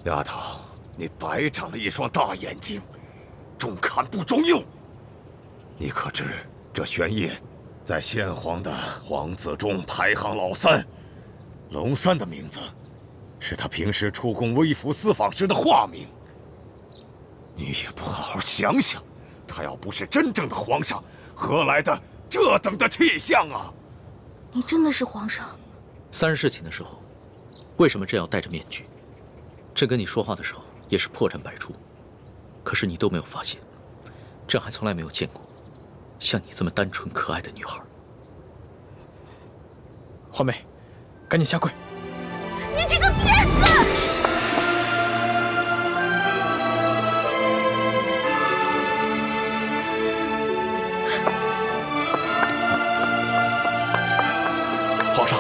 丫头，你白长了一双大眼睛，中看不中用。你可知这玄烨在先皇的皇子中排行老3，龙三的名字是他平时出宫微服私访时的化名。你也不好好想想，他要不是真正的皇上，何来的这等的气象啊？你真的是皇上？3日事情的时候，为什么朕要戴着面具？朕跟你说话的时候也是破绽百出，可是你都没有发现。朕还从来没有见过像你这么单纯可爱的女孩。皇妹，赶紧下跪！你这个骗子！皇上，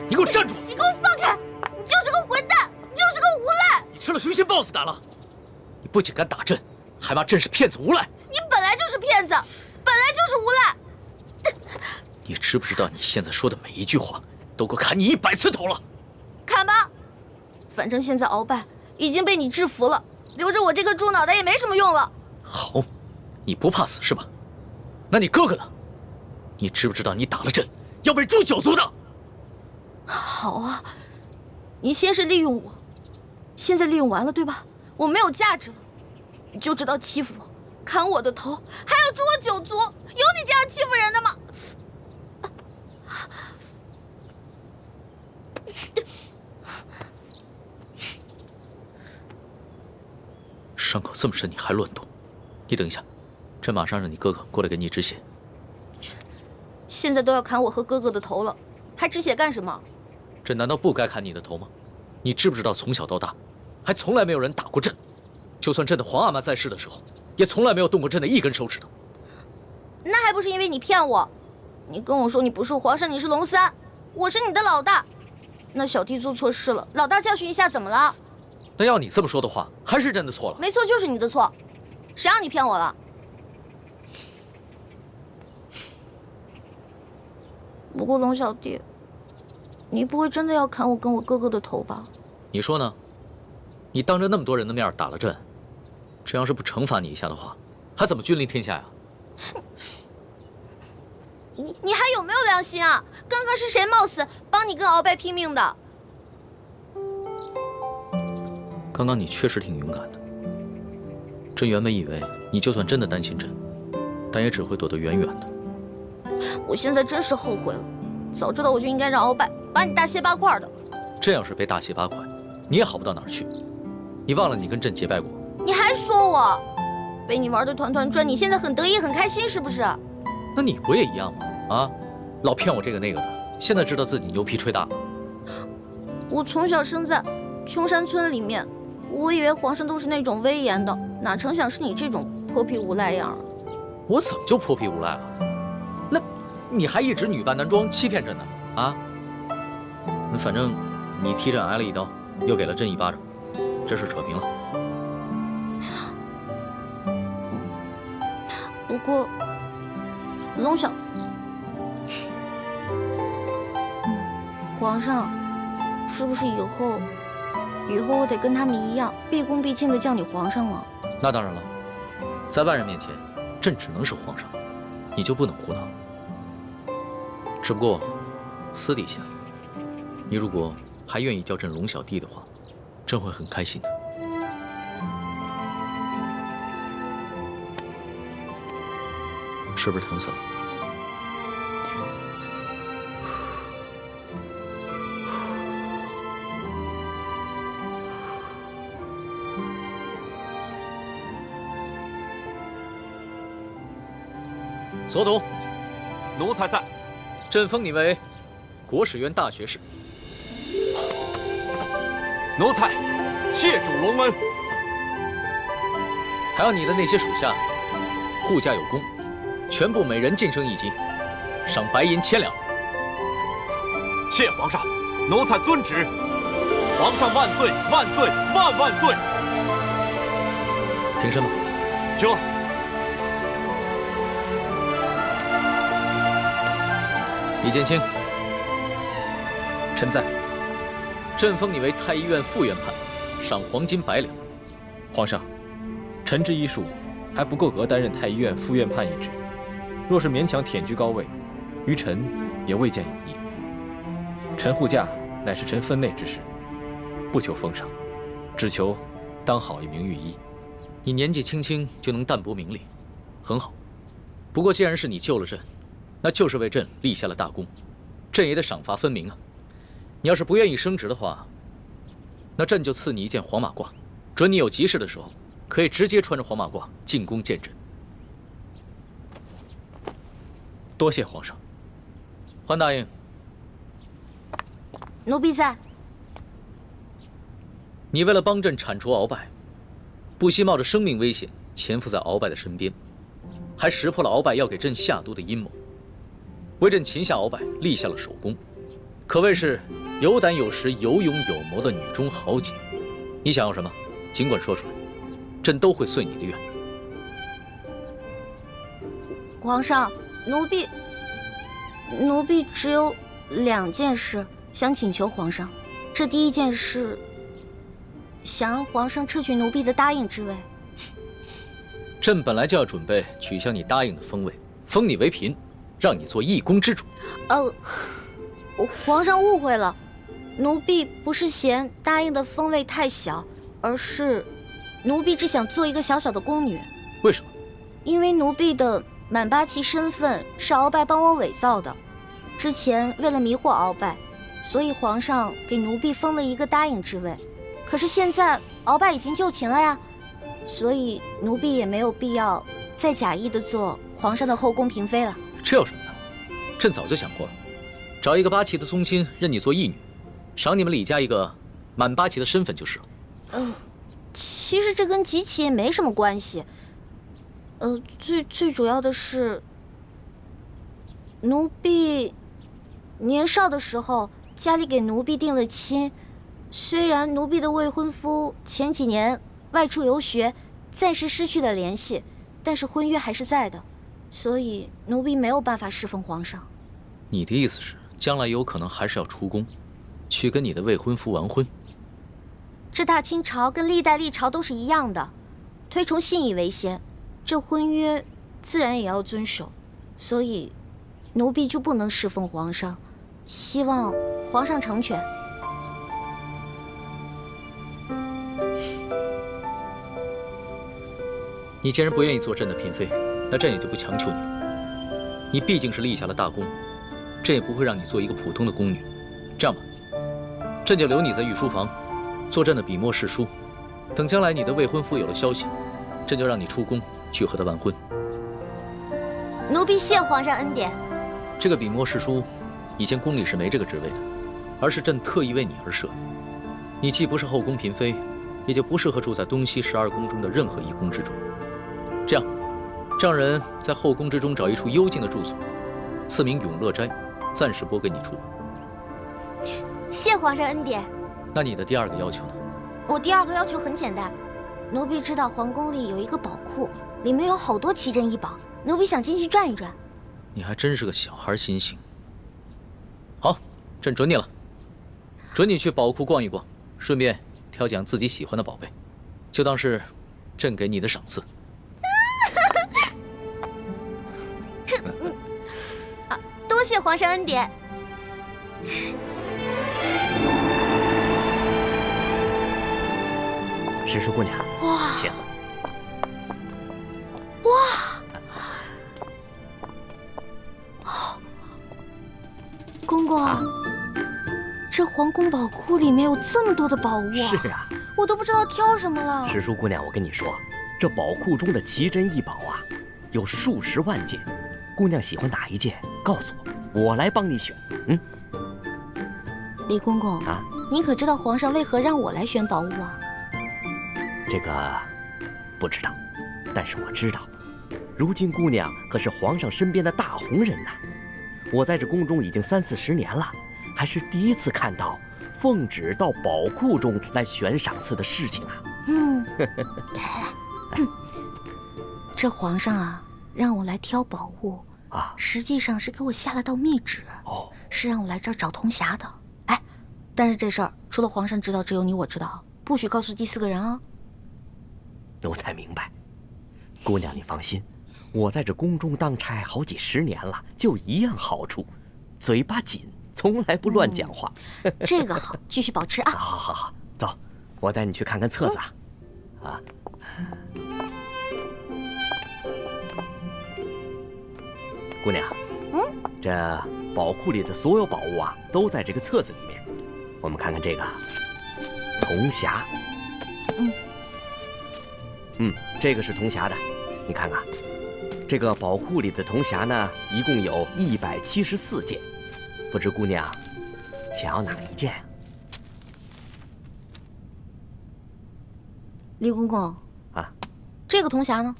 你给我站住！你给我放开！你就是个混蛋，你就是个无赖！你吃了雄心豹子胆了！你不仅敢打朕，还骂朕是骗子无赖！你本来就是骗子，本来就是无赖！你知不知道你现在说的每一句话都够砍你100次头了？砍吧，反正现在鳌拜已经被你制服了，留着我这个猪脑袋也没什么用了。好，你不怕死是吧？那你哥哥呢？你知不知道你打了朕要被诛9族的？好啊，你先是利用我，现在利用完了对吧？我没有价值了，你就知道欺负我，砍我的头，还要诛我9族，有你这样欺负人的吗？伤口这么深，你还乱动？你等一下，朕马上让你哥哥过来给你止血。现在都要砍我和哥哥的头了，还止血干什么？朕难道不该砍你的头吗？你知不知道从小到大，还从来没有人打过朕，就算朕的皇阿玛在世的时候，也从来没有动过朕的一根手指头。那还不是因为你骗我？你跟我说你不是皇上，你是龙三，我是你的老大。那小弟做错事了，老大教训一下怎么了？那要你这么说的话，还是朕的错了。没错，就是你的错，谁让你骗我了？不过龙小弟，你不会真的要砍我跟我哥哥的头吧？你说呢？你当着那么多人的面打了朕，朕要是不惩罚你一下的话，还怎么君临天下呀？你还有没有良心啊？刚刚是谁冒死帮你跟鳌拜拼命的？刚刚你确实挺勇敢的。朕原本以为你就算真的担心朕，但也只会躲得远远的。我现在真是后悔了，早知道我就应该让鳌拜把你大卸八块的。朕要是被大卸八块，你也好不到哪儿去。你忘了你跟朕结拜过？你还说我被你玩的团团转，你现在很得意很开心是不是？那你不也一样吗？啊，老骗我这个那个的，现在知道自己牛皮吹大了。我从小生在穷山村里面，我以为皇上都是那种威严的，哪成想是你这种泼皮无赖样啊！我怎么就泼皮无赖了？那你还一直女扮男装欺骗朕呢？啊？反正你踢朕挨了一刀，又给了朕一巴掌，这事扯平了。不过，龙小，皇上，是不是以后我得跟他们一样，毕恭毕敬的叫你皇上了？那当然了，在外人面前，朕只能是皇上，你就不能胡闹。只不过，私底下，你如果还愿意叫朕龙小弟的话，朕会很开心的。是不是疼死了？所统，奴才在。朕封你为国史院大学士。奴才谢主隆恩。还有你的那些属下，护驾有功，全部每人晋升1级，赏白银1000两。谢皇上。奴才遵旨。皇上万岁万岁万万岁！平身吧。这。李建清，臣在。朕封你为太医院副院判，赏黄金100两。皇上，臣之医术还不够格担任太医院副院判一职，若是勉强忝居高位，于臣也未见有益。臣护驾乃是臣分内之事，不求封赏，只求当好一名御医。你年纪轻轻就能淡泊名利，很好。不过既然是你救了朕，那就是为朕立下了大功，朕也得赏罚分明啊。你要是不愿意升职的话，那朕就赐你一件黄马褂，准你有急事的时候，可以直接穿着黄马褂进宫见朕。多谢皇上。桓大爷，奴婢在。你为了帮朕铲除鳌拜，不惜冒着生命危险潜伏在鳌拜的身边，还识破了鳌拜要给朕下毒的阴谋，为朕擒下鳌拜立下了首功，可谓是有胆有识、有勇有谋的女中豪杰。你想要什么，尽管说出来，朕都会遂你的愿。皇上，奴婢只有2件事想请求皇上。这第一件事，想让皇上撤去奴婢的答应之位。朕本来就要准备取消你答应的封位，封你为嫔，让你做一宫之主。皇上误会了，奴婢不是嫌答应的封位太小，而是奴婢只想做一个小小的宫女。为什么？因为奴婢的满八旗身份是鳌拜帮我伪造的，之前为了迷惑鳌拜，所以皇上给奴婢封了一个答应之位。可是现在鳌拜已经就擒了呀，所以奴婢也没有必要再假意的做皇上的后宫嫔妃了。这有什么的？朕早就想过了，找一个8旗的宗亲认你做义女，赏你们李家一个满8旗的身份就是了。其实这跟几起也没什么关系。最主要的是，奴婢年少的时候家里给奴婢定了亲，虽然奴婢的未婚夫前几年外出游学，暂时失去了联系，但是婚约还是在的，所以奴婢没有办法侍奉皇上。你的意思是，将来有可能还是要出宫，去跟你的未婚夫完婚？这大清朝跟历代历朝都是一样的，推崇信义为先，这婚约自然也要遵守，所以奴婢就不能侍奉皇上，希望皇上成全。你既然不愿意做朕的嫔妃，那朕也就不强求你了。你毕竟是立下了大功，朕也不会让你做一个普通的宫女。这样吧，朕就留你在御书房，做朕的笔墨侍书。等将来你的未婚夫有了消息，朕就让你出宫去和他完婚。奴婢谢皇上恩典。这个笔墨侍书，以前宫里是没这个职位的，而是朕特意为你而设。你既不是后宫嫔妃，也就不适合住在东西12宫中的任何一宫之中。这样，让人在后宫之中找一处幽静的住所，赐名永乐斋，暂时拨给你住。谢皇上恩典。那你的第2个要求呢？我第2个要求很简单，奴婢知道皇宫里有一个宝库，里面有好多奇珍异宝，奴婢想进去转一转。你还真是个小孩心性。好，朕准你了，准你去宝库逛一逛，顺便挑拣自己喜欢的宝贝，就当是朕给你的赏赐。多谢皇上恩典。石叔姑娘，哇，请。公公，这皇宫宝库里面有这么多的宝物啊！是啊，我都不知道挑什么了。石叔姑娘，我跟你说，这宝库中的奇珍异宝啊，有数十万件。姑娘喜欢哪一件，告诉我，我来帮你选。李公公啊，你可知道皇上为何让我来选宝物啊？这个不知道，但是我知道，如今姑娘可是皇上身边的大红人呐。我在这宫中已经30-40年了，还是第一次看到奉旨到宝库中来悬赏赐的事情啊。来，这皇上啊，让我来挑宝物啊，实际上是给我下了道密旨，是让我来这儿找铜匣的。哎，但是这事儿除了皇上知道，只有你我知道，不许告诉第4个人啊。奴才明白，姑娘你放心，我在这宫中当差好几10年了，就一样好处，嘴巴紧，从来不乱讲话。这个好，继续保持啊。好，走，我带你去看看册子啊。姑娘，这宝库里的所有宝物啊，都在这个册子里面。我们看看这个铜匣，这个是铜匣的，你看看，这个宝库里的铜匣呢，一共有174件，不知姑娘想要哪一件啊？李公公啊，这个铜匣呢？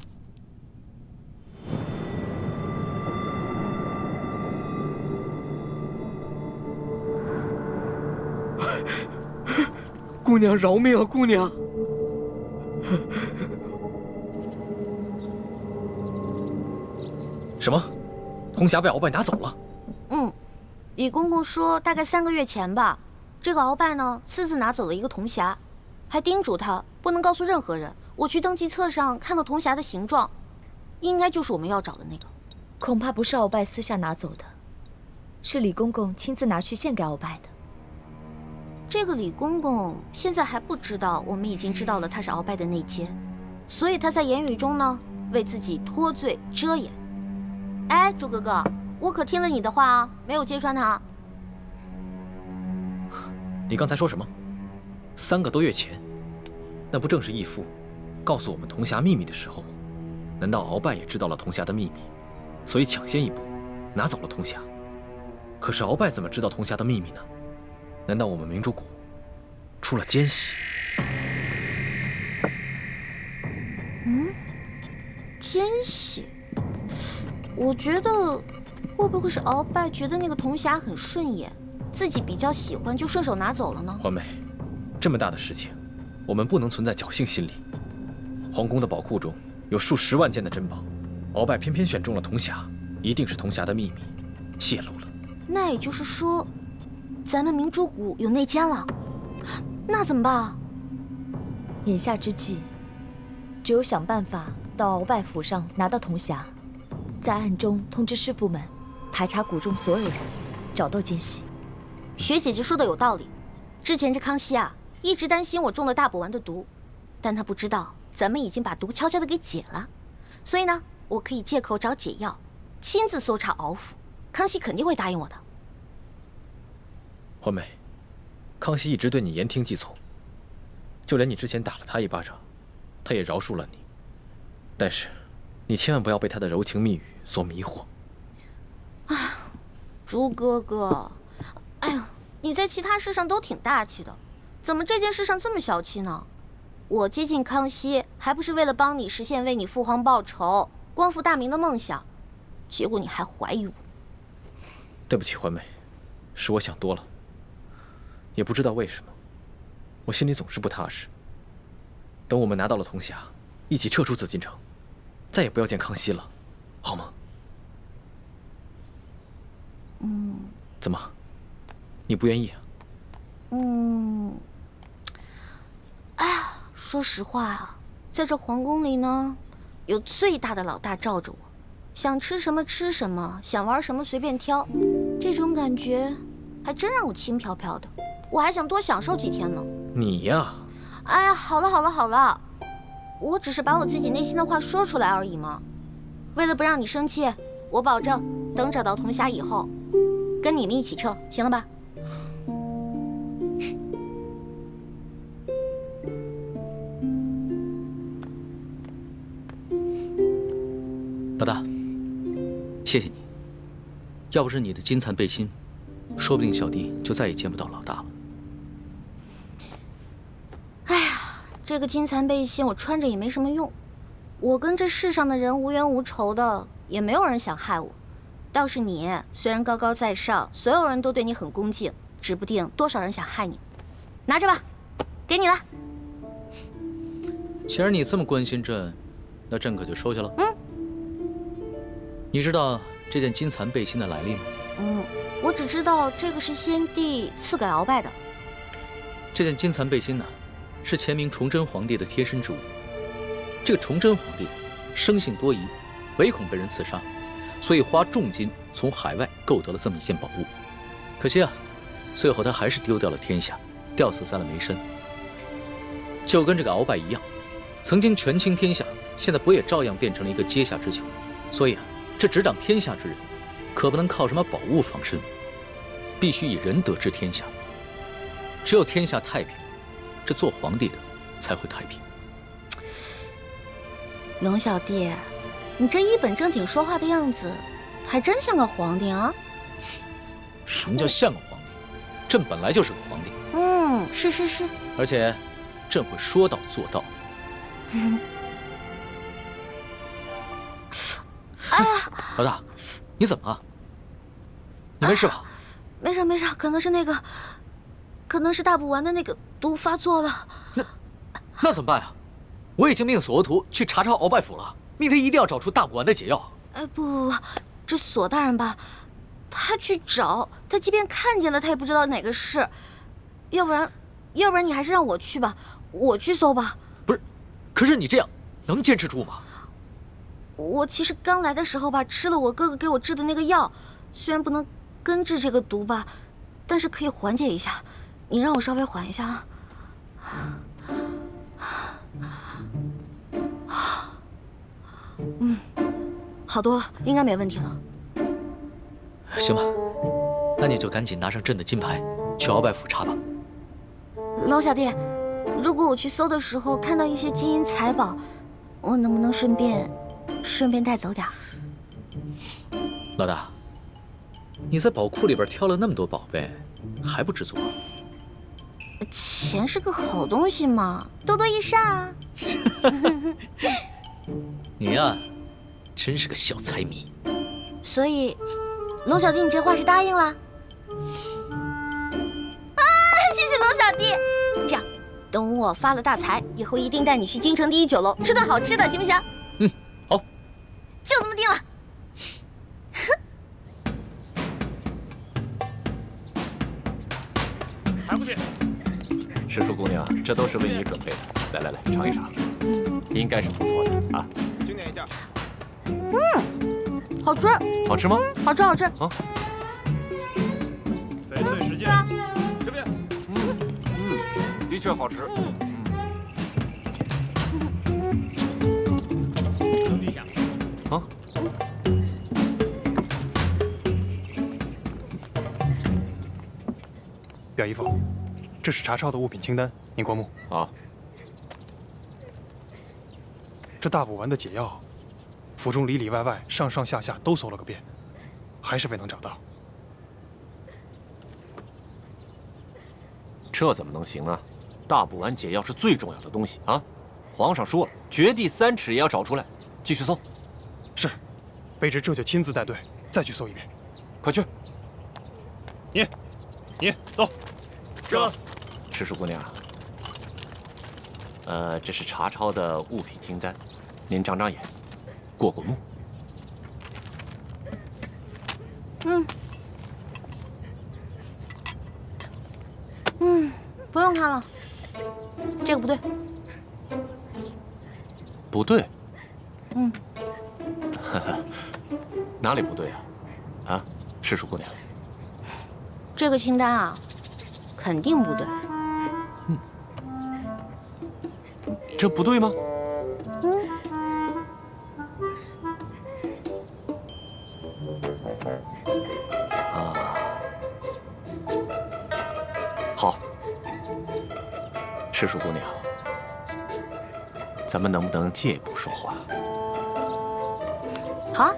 姑娘饶命啊，姑娘！什么？铜匣被鳌拜拿走了？李公公说大概3个月前吧，这个鳌拜呢私自拿走了一个铜匣，还叮嘱他不能告诉任何人。我去登记册上看到铜匣的形状，应该就是我们要找的那个。恐怕不是鳌拜私下拿走的，是李公公亲自拿去献给鳌拜的。这个李公公现在还不知道我们已经知道了他是鳌拜的内奸，所以他在言语中呢为自己脱罪遮掩。哎，朱哥哥，我可听了你的话啊，没有揭穿他。你刚才说什么？3个多月前，那不正是义父告诉我们铜匣秘密的时候吗？难道鳌拜也知道了铜匣的秘密，所以抢先一步拿走了铜匣？可是鳌拜怎么知道铜匣的秘密呢？难道我们明珠谷出了奸细？奸细？我觉得会不会是鳌拜觉得那个铜匣很顺眼，自己比较喜欢，就顺手拿走了呢？环美，这么大的事情，我们不能存在侥幸心理。皇宫的宝库中有数10万件的珍宝，鳌拜偏偏选中了铜匣，一定是铜匣的秘密泄露了。那也就是说，咱们明珠谷有内奸了，那怎么办啊？眼下之计，只有想办法到鳌拜府上拿到铜匣，在暗中通知师傅们排查谷中所有人，找到奸细。学姐姐说的有道理，之前这康熙啊，一直担心我中了大补丸的毒，但他不知道咱们已经把毒悄悄的给解了，所以呢，我可以借口找解药，亲自搜查鳌府，康熙肯定会答应我的。环美，康熙一直对你言听计从，就连你之前打了他一巴掌，他也饶恕了你。但是，你千万不要被他的柔情蜜语所迷惑。朱哥哥，哎呀，你在其他事上都挺大气的，怎么这件事上这么小气呢？我接近康熙，还不是为了帮你实现为你父皇报仇、光复大明的梦想，结果你还怀疑我。对不起，环美，是我想多了。也不知道为什么，我心里总是不踏实。等我们拿到了铜匣，一起撤出紫禁城，再也不要见康熙了，好吗？怎么，你不愿意啊？哎呀，说实话啊，在这皇宫里呢，有最大的老大罩着我，想吃什么吃什么，想玩什么随便挑，这种感觉还真让我轻飘飘的。我还想多享受几天呢。你呀，哎呀，好了，我只是把我自己内心的话说出来而已嘛。为了不让你生气，我保证等找到铜匣以后，跟你们一起撤，行了吧？老大，谢谢你。要不是你的金蚕背心，说不定小弟就再也见不到老大了。哎呀，这个金蚕背心我穿着也没什么用，我跟这世上的人无冤无仇的，也没有人想害我。倒是你，虽然高高在上，所有人都对你很恭敬，指不定多少人想害你。拿着吧，给你了。既然你这么关心朕，那朕可就收下了。你知道这件金蚕背心的来历吗？我只知道这个是先帝赐给鳌拜的。这件金蚕背心呢，是前明崇祯皇帝的贴身之物。这个崇祯皇帝生性多疑，唯恐被人刺杀，所以花重金从海外购得了这么一件宝物。可惜啊，最后他还是丢掉了天下，吊死在了梅山。就跟这个鳌拜一样，曾经权倾天下，现在不也照样变成了一个阶下之囚？所以啊，这执掌天下之人，可不能靠什么宝物防身，必须以仁德治天下。只有天下太平，这做皇帝的才会太平。龙小弟，你这一本正经说话的样子，还真像个皇帝啊！什么叫像个皇帝？朕本来就是个皇帝。是。而且，朕会说到做到。哎呀，老大，你怎么了？你没事吧？没事，可能是大补丸的那个毒发作了。那怎么办呀？我已经命索额图去查抄鳌拜府了，命他一定要找出大补丸的解药。不，这索大人吧，他去找，他即便看见了，他也不知道哪个是。要不然你还是让我去吧，我去搜吧。不是，可是你这样能坚持住吗？我其实刚来的时候吧，吃了我哥哥给我制的那个药，虽然不能根治这个毒吧，但是可以缓解一下。你让我稍微缓一下啊。好多了，应该没问题了。行吧，那你就赶紧拿上朕的金牌，去鳌拜府查吧。龙小弟，如果我去搜的时候看到一些金银财宝，我能不能顺便带走点？老大，你在宝库里边挑了那么多宝贝，还不知足？钱是个好东西嘛，多多益善啊。你呀，真是个小财迷。所以，龙小弟，你这话是答应了？啊，谢谢龙小弟。这样，等我发了大财以后，一定带你去京城第一酒楼吃顿好吃的，行不行？好，就这么定了。还不去？师叔姑娘，这都是为你准备的。来，尝一尝，应该是不错的啊。经典一下。好吃。好吃吗？好吃。啊。翡翠时间，这边。的确好吃。等一下。啊。表姨夫，这是查抄的物品清单，您过目。啊。这大补丸的解药，府中里里外外、上上下下都搜了个遍，还是未能找到。这怎么能行啊？大补丸解药是最重要的东西啊！皇上说了，掘地3尺也要找出来。继续搜。是，卑职这就亲自带队再去搜一遍。快去。你走。这，师叔姑娘，这是查抄的物品清单，您长长眼，过目。不用看了，这个不对。不对。哪里不对啊？啊，师叔姑娘。这个清单啊，肯定不对。这不对吗？好，师叔姑娘，咱们能不能借一步说话？好啊。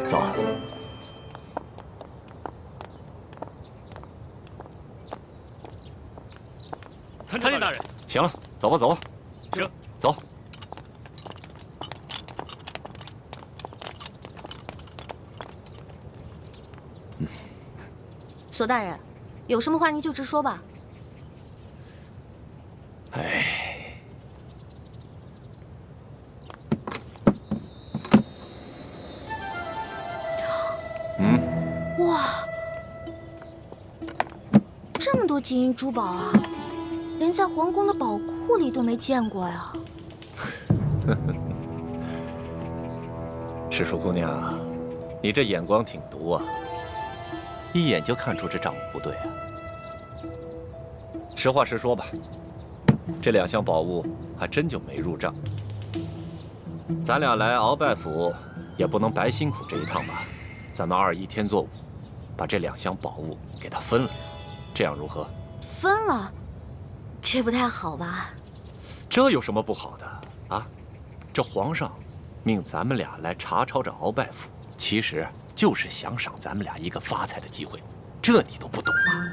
走。参见大人。行了，走吧。行，走。索大人，有什么话您就直说吧。哎，哇，这么多金银珠宝啊，连在皇宫的宝库里都没见过呀。世淑姑娘，你这眼光挺毒啊，一眼就看出这账目不对啊。实话实说吧，这2箱宝物还真就没入账。咱俩来鳌拜府，也不能白辛苦这一趟吧？咱们2:1天作5，把这2箱宝物给他分了，这样如何？分了，这不太好吧？这有什么不好的啊？这皇上命咱们俩来查抄这鳌拜府，其实就是想赏咱们俩一个发财的机会，这你都不懂吗？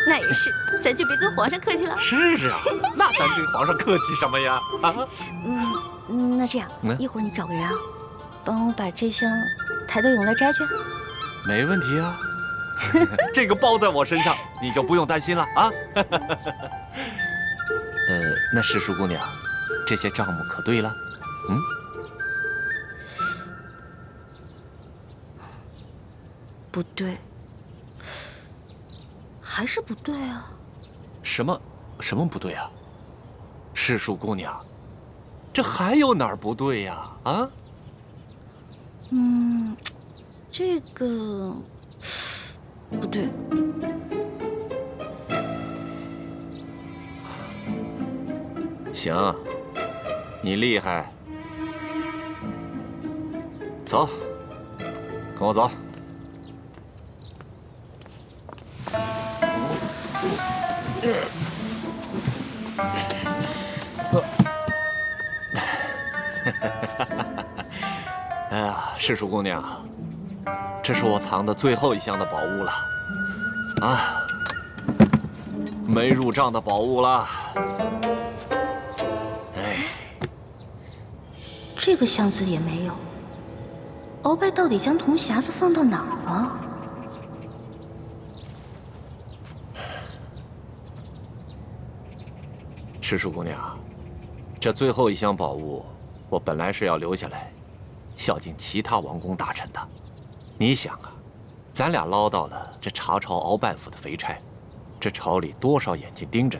那也是，咱就别跟皇上客气了。是啊，那咱对皇上客气什么呀？啊？那这样，一会儿你找个人啊，帮我把这箱抬到永乐斋去。没问题啊，这个包在我身上，你就不用担心了啊。那世淑姑娘，这些账目可对了？不对，还是不对啊？什么不对啊？世淑姑娘，这还有哪儿不对呀？啊？这个不对。行，你厉害，走，跟我走。哎呀，世淑姑娘，这是我藏的最后1箱的宝物了，啊，没入账的宝物了。哎，这个箱子也没有。鳌拜到底将铜匣子放到哪儿了？世淑姑娘，这最后1箱宝物，我本来是要留下来，孝敬其他王公大臣的。你想啊，咱俩捞到了这查抄鳌拜府的肥差，这朝里多少眼睛盯着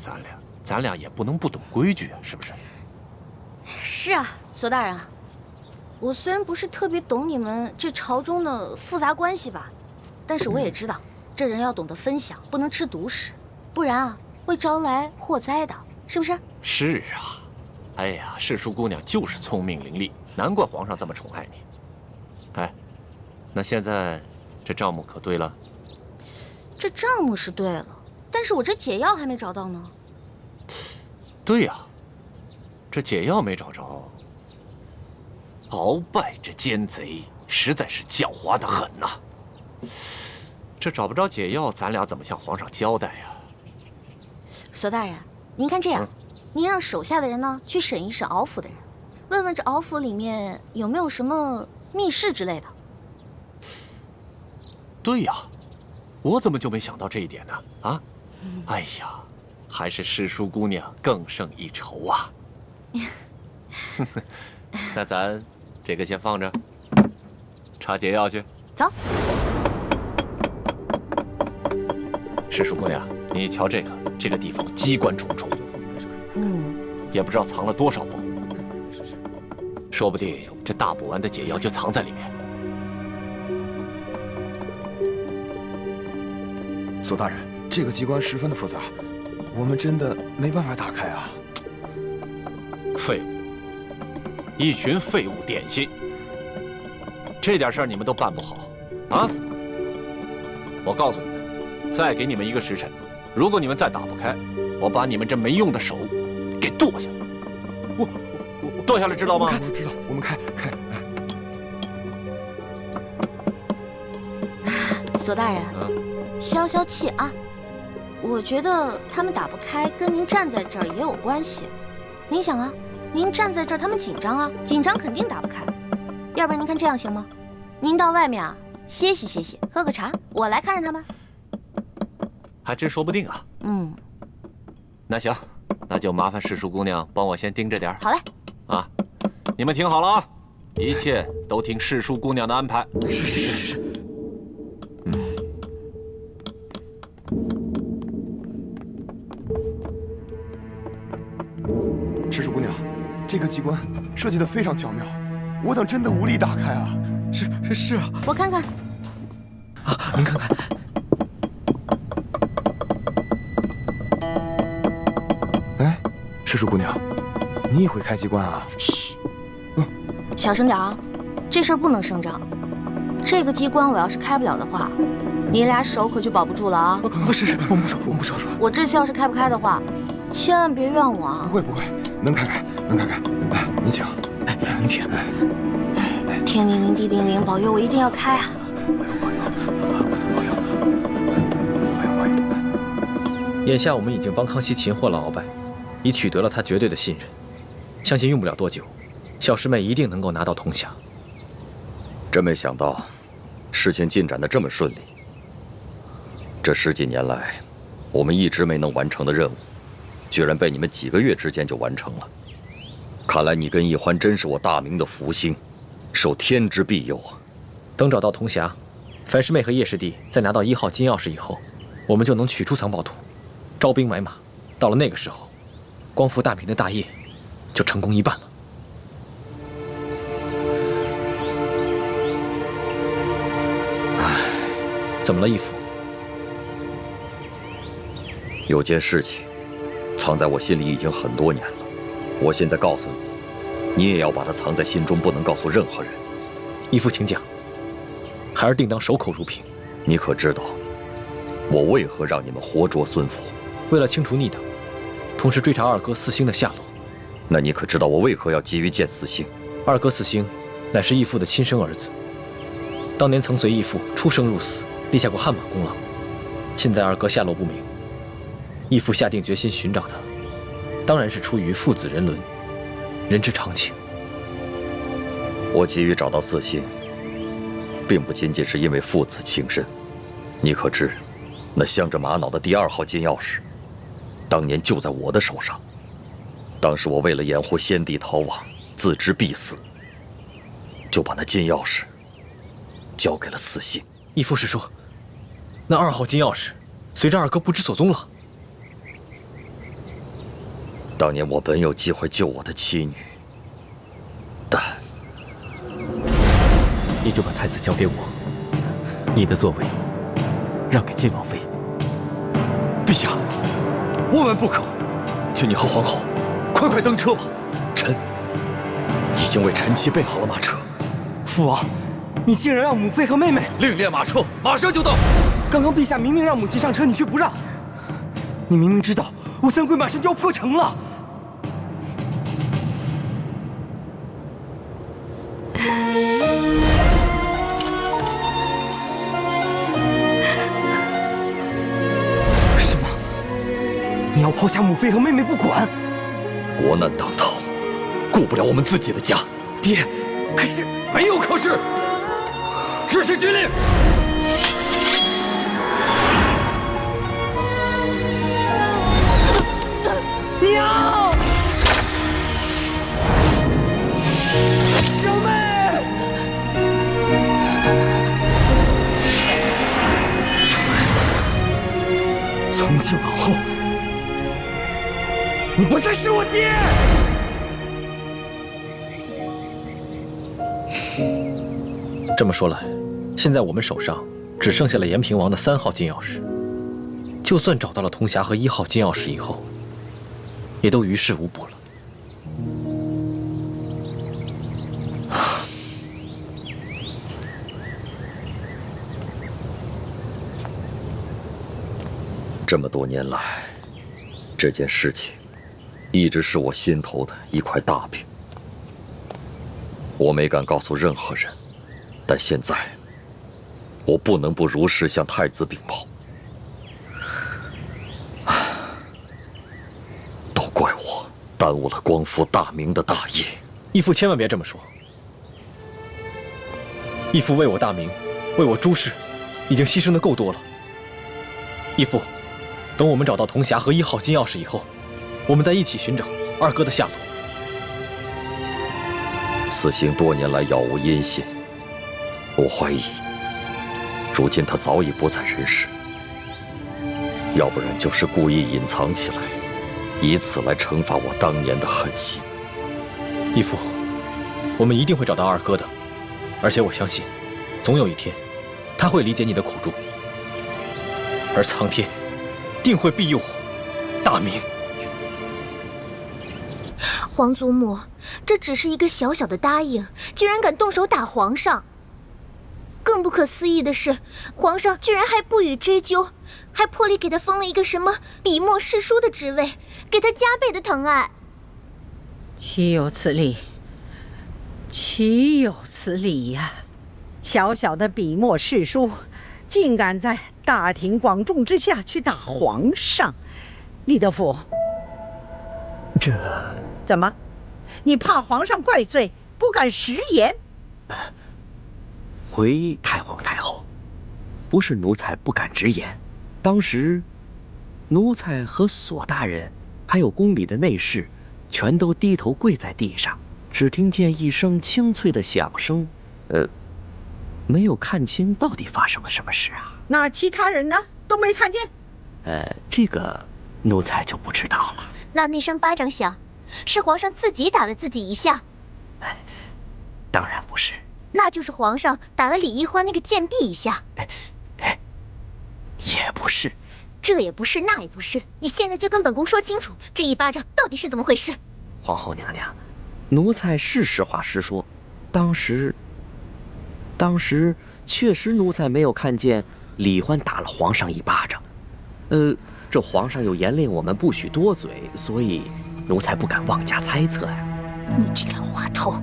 咱俩也不能不懂规矩啊，是不是？是啊，索大人啊，我虽然不是特别懂你们这朝中的复杂关系吧，但是我也知道，这人要懂得分享，不能吃独食，不然啊会招来祸灾的，是不是？是啊，哎呀，世淑姑娘就是聪明伶俐，难怪皇上这么宠爱你。哎，那现在这账目可对了？这账目是对了，但是我这解药还没找到呢。对呀，这解药没找着。鳌拜这奸贼实在是狡猾得很呐！这找不着解药，咱俩怎么向皇上交代呀？索大人，您看这样，您让手下的人呢去审一审鳌府的人，问问这鳌府里面有没有什么密室之类的。对呀，我怎么就没想到这一点呢？啊，哎呀，还是世淑姑娘更胜一筹啊！那咱这个先放着，查解药去。走。世淑姑娘，你瞧这个地方机关重重，也不知道藏了多少宝物，说不定这大补丸的解药就藏在里面。索大人，这个机关十分的复杂，我们真的没办法打开啊！废物，一群废物点心，这点事儿你们都办不好啊！我告诉你们，再给你们1个时辰，如果你们再打不开，我把你们这没用的手给剁下来。我剁下来知道吗？我知道，我们开。索大人，消消气啊！我觉得他们打不开，跟您站在这儿也有关系。您想啊，您站在这儿，他们紧张啊，紧张肯定打不开。要不然您看这样行吗？您到外面啊，歇息歇息，喝个茶，我来看着他们。还真说不定啊。嗯，那行，那就麻烦世淑姑娘帮我先盯着点儿。好嘞。啊，你们听好了啊，一切都听世淑姑娘的安排。是。世淑姑娘，这个机关设计得非常巧妙，我等真的无力打开啊！是啊，我看看。啊，您看看。哎，世淑姑娘，你也会开机关啊？嘘，小声点啊，这事儿不能声张。这个机关我要是开不了的话，你俩手可就保不住了啊！是，我们不说。我这次要是开不开的话，千万别怨我啊！不会，能开开。哎，您请。哎，您请。天灵灵地灵灵，保佑我一定要开啊！眼下我们已经帮康熙擒获了鳌拜，已取得了他绝对的信任，相信用不了多久，小师妹一定能够拿到铜匣。真没想到，事情进展得这么顺利。这10几年来，我们一直没能完成的任务，居然被你们几个月之间就完成了。看来你跟易欢真是我大明的福星，受天之庇佑啊！等找到铜匣，樊师妹和叶师弟再拿到1号金钥匙以后，我们就能取出藏宝图，招兵买马。到了那个时候，光复大明的大业就成功一半了。唉，怎么了，义父？有件事情藏在我心里已经很多年了，我现在告诉你，你也要把它藏在心中，不能告诉任何人。义父，请讲。孩儿定当守口如瓶。你可知道，我为何让你们活捉孙府？为了清除逆党，同时追查二哥四星的下落。那你可知道我为何要急于见四星？二哥四星乃是义父的亲生儿子，当年曾随义父出生入死，立下过汗马功劳。现在二哥下落不明，义父下定决心寻找他，当然是出于父子人伦，人之常情。我急于找到四星，并不仅仅是因为父子情深。你可知，那镶着玛瑙的第2号金钥匙，当年就在我的手上。当时我为了掩护先帝逃亡，自知必死，就把那金钥匙交给了四星。义父是说，那2号金钥匙随着二哥不知所踪了。当年我本有机会救我的妻女，但你就把太子交给我，你的座位让给晋王妃。陛下，万万不可！请你和皇后快登车吧。臣已经为臣妻备好了马车。父王，你竟然让母妃和妹妹另列马车，马上就到。刚刚陛下明明让母亲上车，你却不让。你明明知道吴三桂马上就要破城了。什么？你要抛下母妃和妹妹不管？国难当头，顾不了我们自己的家。爹，可是没有可是，执行军令。娘，小妹，从今往后，你不再是我爹。这么说来，现在我们手上只剩下了延平王的3号金钥匙。就算找到了铜匣和1号金钥匙以后，也都于事无补了。这么多年来，这件事情一直是我心头的一块大饼，我没敢告诉任何人。但现在，我不能不如实向太子禀报。都怪我耽误了光复大明的大业。义父千万别这么说。义父为我大明为我朱氏，已经牺牲的够多了。义父，等我们找到铜匣和1号金钥匙以后，我们再一起寻找二哥的下落。四星多年来杳无音信，我怀疑，如今他早已不在人世，要不然就是故意隐藏起来，以此来惩罚我当年的狠心。义父，我们一定会找到二哥的，而且我相信，总有一天，他会理解你的苦衷，而苍天定会庇佑我大明。皇祖母，这只是一个小小的答应，居然敢动手打皇上。更不可思议的是，皇上居然还不予追究，还破例给他封了一个什么笔墨侍书的职位，给他加倍的疼爱。岂有此理！岂有此理呀！小小的笔墨侍书，竟敢在大庭广众之下去打皇上！李德福，这怎么？你怕皇上怪罪，不敢食言？回太皇太后，不是奴才不敢直言，当时奴才和索大人还有宫里的内侍，全都低头跪在地上，只听见一声清脆的响声，没有看清到底发生了什么事啊。那其他人呢？都没看见？这个奴才就不知道了。那声巴掌响，是皇上自己打了自己一下？当然不是。那就是皇上打了李易欢那个贱婢一下？也不是。这也不是，那也不是，你现在就跟本宫说清楚，这一巴掌到底是怎么回事？皇后娘娘，奴才是实话实说，当时确实奴才没有看见李欢打了皇上一巴掌。这皇上又严令我们不许多嘴，所以奴才不敢妄加猜测呀。你这个老滑头！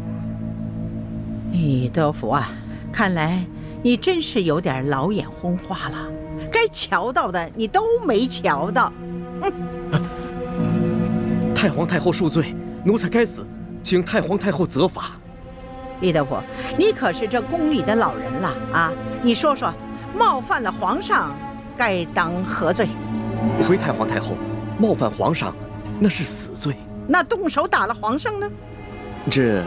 李德福啊，看来你真是有点老眼昏花了，该瞧到的你都没瞧到。太皇太后恕罪，奴才该死，请太皇太后责罚。李德福，你可是这宫里的老人了啊！你说说，冒犯了皇上，该当何罪？回太皇太后，冒犯皇上，那是死罪。那动手打了皇上呢？这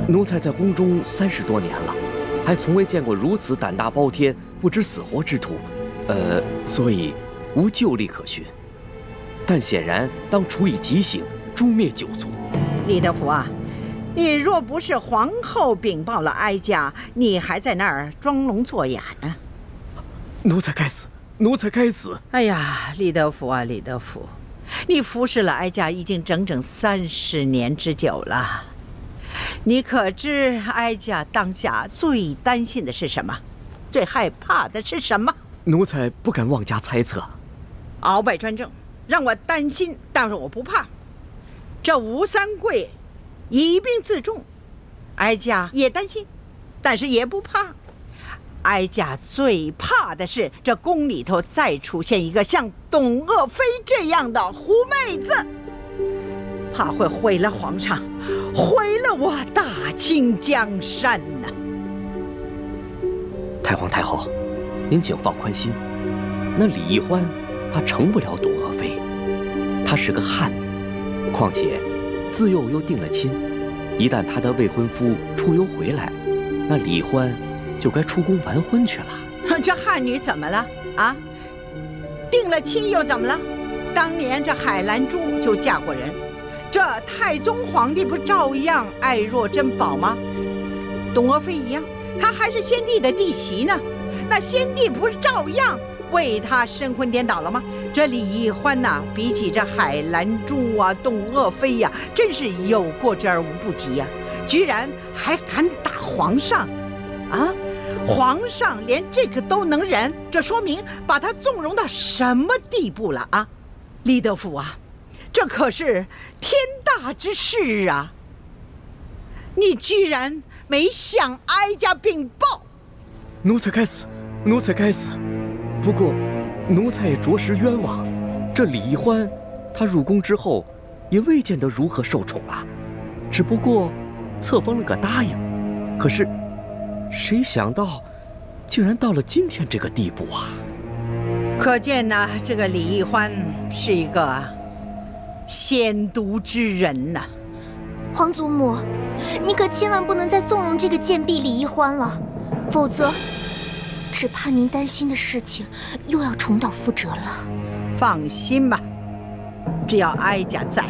奴才在宫中30多年了，还从未见过如此胆大包天、不知死活之徒，所以无旧例可循。但显然当处以极刑，诛灭9族。李德福啊，你若不是皇后禀报了哀家，你还在那儿装聋作哑呢。奴才该死，奴才该死！哎呀，李德福啊，李德福，你服侍了哀家已经整整30年之久了。你可知哀家当下最担心的是什么？最害怕的是什么？奴才不敢妄加猜测。鳌拜专政，让我担心，但是我不怕。这吴三桂以兵自重，哀家也担心，但是也不怕。哀家最怕的是这宫里头再出现一个像董鄂妃这样的狐妹子，怕会毁了皇上，毁了我大清江山呐！太皇太后，您请放宽心，那李易欢她成不了董鄂妃，她是个汉女，况且自幼又定了亲，一旦她的未婚夫出游回来，那李欢就该出宫完婚去了。这汉女怎么了啊？定了亲又怎么了？当年这海兰珠就嫁过人，这太宗皇帝不照样爱若珍宝吗？董鄂妃一样，她还是先帝的弟媳呢，那先帝不是照样为她神魂颠倒了吗？这李易欢呐，比起这海兰珠啊、董鄂妃呀，真是有过之而无不及呀！居然还敢打皇上啊！皇上连这个都能忍，这说明把他纵容到什么地步了啊！李德福啊，这可是天大之事啊！你居然没向哀家禀报！奴才该死，奴才该死。不过，奴才也着实冤枉。这李易欢，他入宫之后，也未见得如何受宠啊，只不过册封了个答应。可是，谁想到，竟然到了今天这个地步啊！可见呢，这个李易欢是一个先毒之人呐。皇祖母，你可千万不能再纵容这个贱婢李易欢了，否则，只怕您担心的事情又要重蹈覆辙了。放心吧，只要哀家在，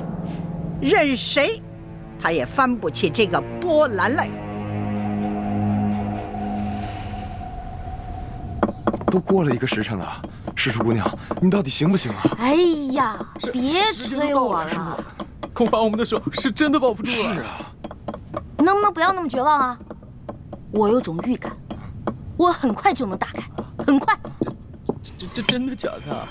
任谁他也翻不起这个波澜来。都过了1个时辰了，世叔姑娘，你到底行不行啊？哎呀，别催我了，恐怕我们的手是真的抱不住了。是啊，能不能不要那么绝望啊？我有种预感，我很快就能打开，很快。这真的假的啊？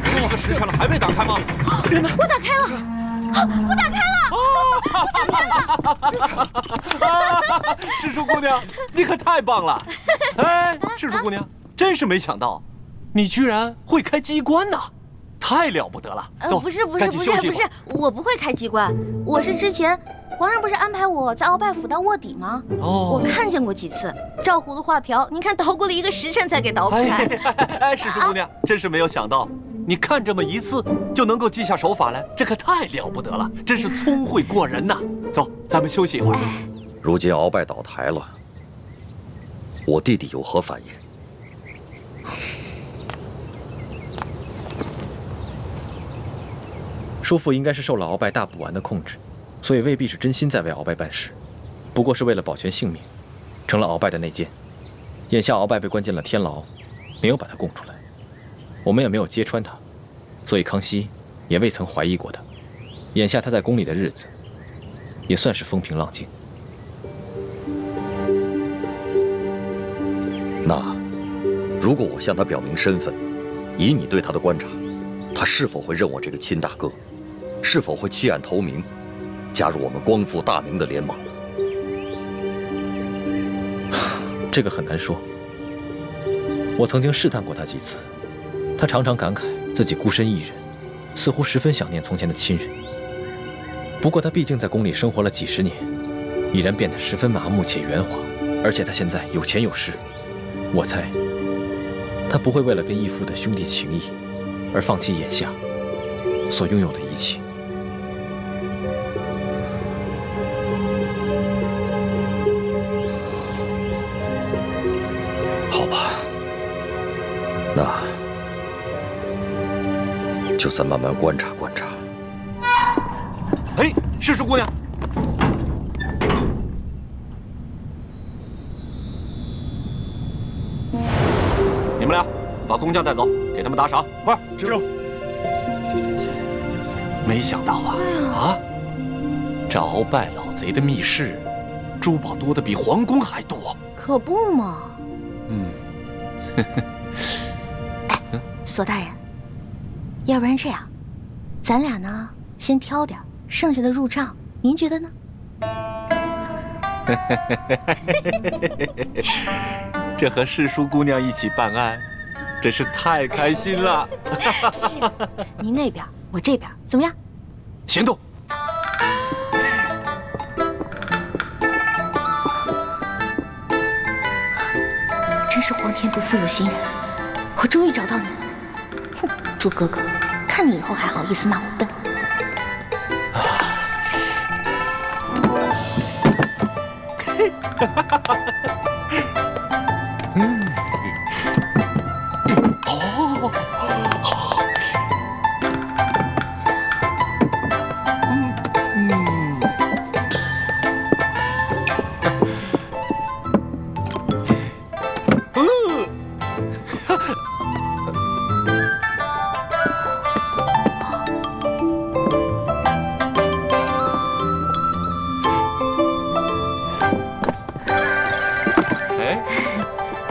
这个时辰了还没打开吗？我打开了，我打开了！世叔姑娘，你可太棒了！哎，世叔姑娘，真是没想到，你居然会开机关呐！太了不得了！走，不是，我不会开机关，我是之前皇上不是安排我在鳌拜府当卧底吗？哦，我看见过几次，照葫芦画瓢，您看捣鼓了1个时辰才给捣鼓开。哎，世叔姑娘，真是没有想到，你看这么一次就能够记下手法来，这可太了不得了，真是聪慧过人呐！走，咱们休息一会儿。如今鳌拜倒台了，我弟弟有何反应？叔父应该是受了鳌拜大补丸的控制，所以未必是真心在为鳌拜办事，不过是为了保全性命，成了鳌拜的内奸。眼下鳌拜被关进了天牢，没有把他供出来，我们也没有揭穿他，所以康熙也未曾怀疑过他。眼下他在宫里的日子，也算是风平浪静。那，如果我向他表明身份，以你对他的观察，他是否会认我这个亲大哥？是否会弃暗投明，加入我们光复大明的联盟？这个很难说。我曾经试探过他几次，他常常感慨自己孤身一人，似乎十分想念从前的亲人。不过他毕竟在宫里生活了几十年，已然变得十分麻木且圆滑，而且他现在有钱有势，我猜他不会为了跟义父的兄弟情谊而放弃眼下所拥有的一切。好吧，那就再慢慢观察观察。哎，世叔姑娘，你们俩把工匠带走，给他们打赏，快！知。没想到啊，这鳌拜老贼的密室，珠宝多得比皇宫还多。可不嘛。哎，索大人，要不然这样，咱俩呢先挑点，剩下的入账，您觉得呢？这和世叔姑娘一起办案，真是太开心了。是，您那边，我这边，怎么样？行动！真是皇天不负有心人，我终于找到你了。哼，朱哥哥，看你以后还好意思骂我笨。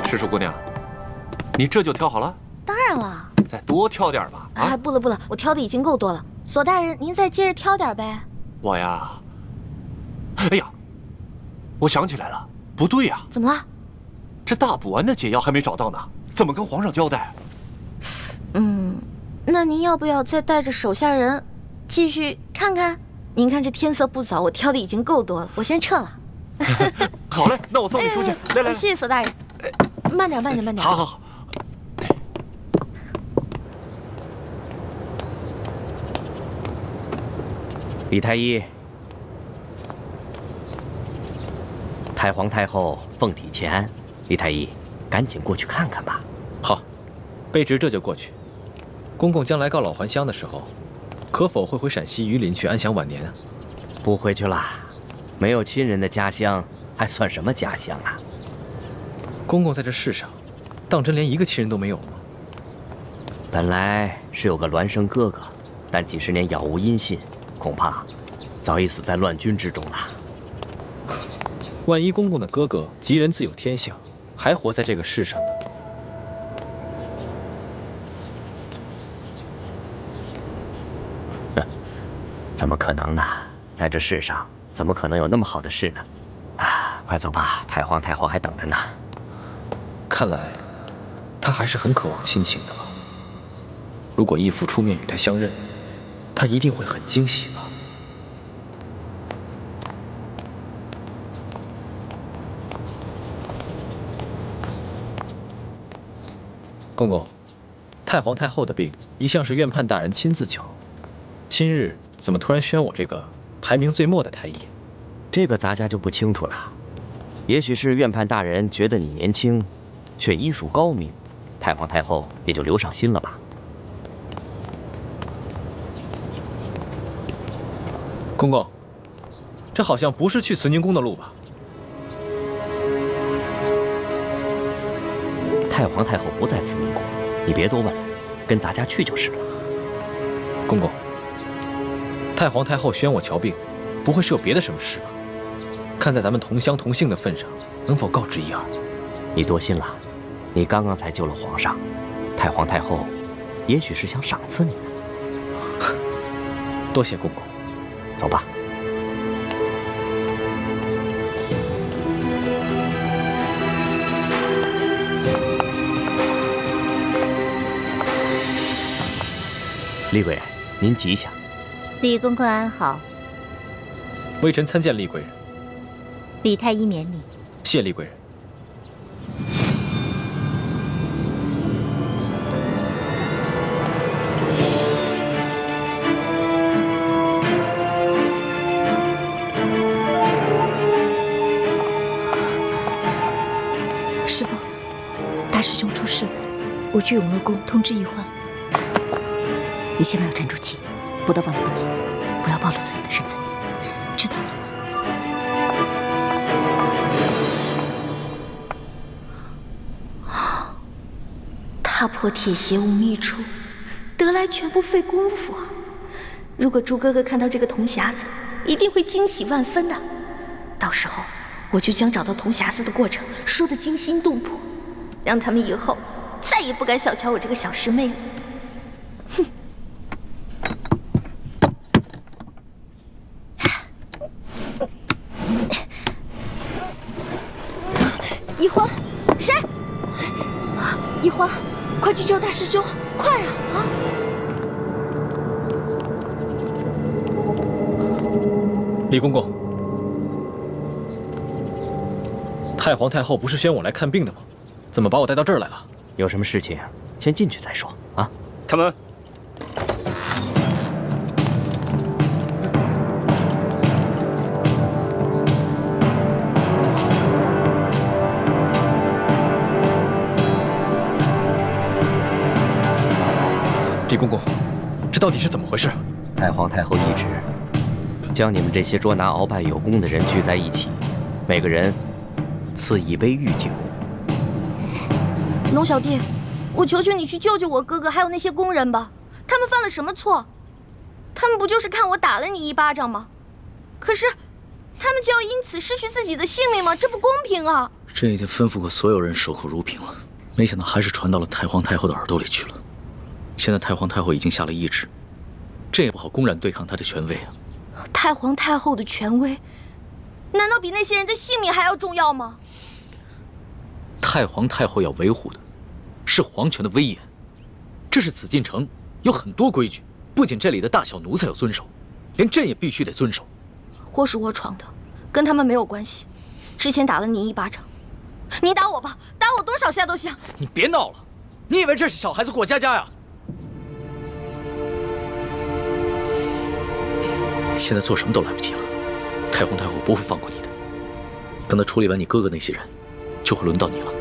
世叔姑娘，你这就挑好了？当然了，再多挑点吧。哎，不了，我挑的已经够多了。索大人，您再接着挑点呗。我呀，哎呀，我想起来了，不对呀。怎么了？这大补丸的解药还没找到呢，怎么跟皇上交代？那您要不要再带着手下人继续看看？您看这天色不早，我挑的已经够多了，我先撤了。好嘞，那我送你出去。来，谢谢索大人。慢点，慢点，慢点。好。李太医，太皇太后凤体前安，李太医，赶紧过去看看吧。好，卑职这就过去。公公将来告老还乡的时候，可否会回陕西榆林去安享晚年啊？不回去了，没有亲人的家乡还算什么家乡啊？公公在这世上，当真连一个亲人都没有吗？本来是有个孪生哥哥，但几十年杳无音信，恐怕早已死在乱军之中了。万一公公的哥哥吉人自有天相，还活在这个世上呢？怎么可能呢？在这世上，怎么可能有那么好的事呢？啊，快走吧，太皇太后还等着呢。看来，他还是很渴望亲情的吧。如果义父出面与他相认，他一定会很惊喜吧。公公，太皇太后的病一向是院判大人亲自救，今日怎么突然选我这个排名最末的太医？这个咱家就不清楚了。也许是院判大人觉得你年轻，却医术高明，太皇太后也就留上心了吧。公公，这好像不是去慈宁宫的路吧？太皇太后不在慈宁宫，你别多问了，跟咱家去就是了。公公，太皇太后宣我瞧病，不会是有别的什么事吧？看在咱们同乡同姓的份上，能否告知一二？你多心了，你刚刚才救了皇上，太皇太后也许是想赏赐你呢。多谢公公，走吧。厉贵人，您吉祥。李公公安好。微臣参见厉贵人。李太医免礼。谢厉贵人。师父，大师兄出事了，我去永乐宫通知医患。你千万要沉住气，不到万不得已，不要暴露自己的身份，知道了吗？踏破铁鞋无觅处，得来全不费工夫啊！如果朱哥哥看到这个铜匣子，一定会惊喜万分的。到时候我就将找到铜匣子的过程说得惊心动魄，让他们以后再也不敢小瞧我这个小师妹了。哼！一欢，谁？一欢，快去救大师兄，快啊！啊！李公公，太皇太后不是宣我来看病的吗？怎么把我带到这儿来了？有什么事情先进去再说啊！开门。李公公，这到底是怎么回事？太皇太后懿旨，将你们这些捉拿鳌拜有功的人聚在一起，每个人赐一杯御酒。龙小弟，我求求你去救救我哥哥，还有那些工人吧。他们犯了什么错？他们不就是看我打了你一巴掌吗？可是，他们就要因此失去自己的性命吗？这不公平啊！朕已经吩咐过所有人守口如瓶了，没想到还是传到了太皇太后的耳朵里去了。现在太皇太后已经下了懿旨，朕也不好公然对抗她的权威啊。太皇太后的权威，难道比那些人的性命还要重要吗？太皇太后要维护的是皇权的威严，这是紫禁城，有很多规矩，不仅这里的大小奴才要遵守，连朕也必须得遵守。祸是我闯的，跟他们没有关系。之前打了你一巴掌，你打我吧，打我多少下都行。你别闹了，你以为这是小孩子过家家呀？现在做什么都来不及了，太皇太后不会放过你的。等他处理完你哥哥那些人，就会轮到你了。